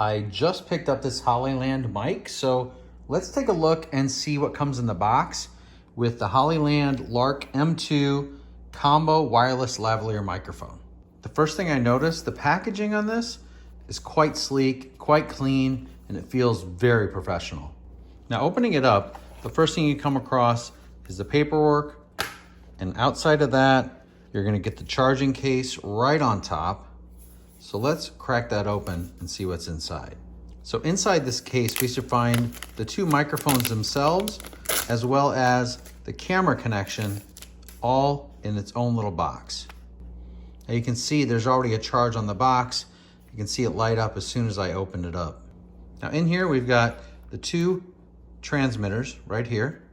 I just picked up this Hollyland mic, so let's take a look and see what comes in the box with the Hollyland Lark M2 combo wireless lavalier microphone. The first thing I noticed, the packaging on this is quite sleek, quite clean, and it feels very professional. Now opening it up, the first thing you come across is the paperwork, and outside of that, you're gonna get the charging case right on top. So let's crack that open and see what's inside. So inside this case, we should find the two microphones themselves, as well as the camera connection, all in its own little box. Now you can see there's already a charge on the box. You can see it light up as soon as I opened it up. Now in here, we've got the two transmitters right here.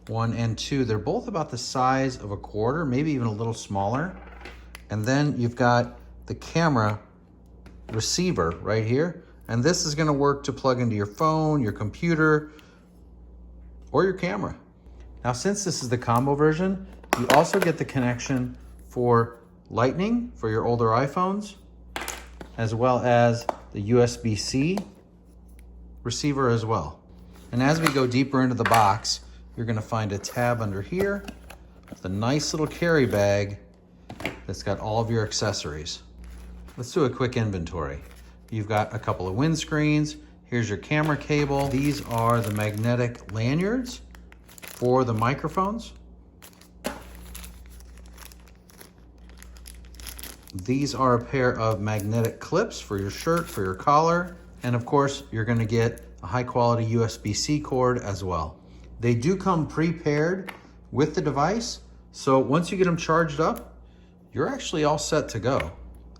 1 and 2, they're both about the size of a quarter, maybe even a little smaller. And then you've got the camera receiver right here. And this is gonna work to plug into your phone, your computer, or your camera. Now, since this is the combo version, you also get the connection for Lightning for your older iPhones, as well as the USB-C receiver as well. And as we go deeper into the box, you're gonna find a tab under here with a nice little carry bag that's got all of your accessories. Let's do a quick inventory. You've got a couple of windscreens. Here's your camera cable. These are the magnetic lanyards for the microphones. These are a pair of magnetic clips for your shirt, for your collar. And of course, you're gonna get a high quality USB-C cord as well. They do come pre-paired with the device. So once you get them charged up, you're actually all set to go.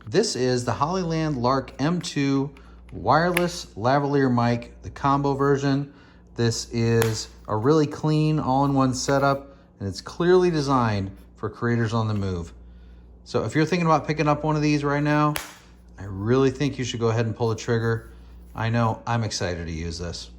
This is the Hollyland Lark M2 wireless lavalier mic, the combo version. This is a really clean all-in-one setup, and it's clearly designed for creators on the move. So if you're thinking about picking up one of these right now, I really think you should go ahead and pull the trigger. I know I'm excited to use this.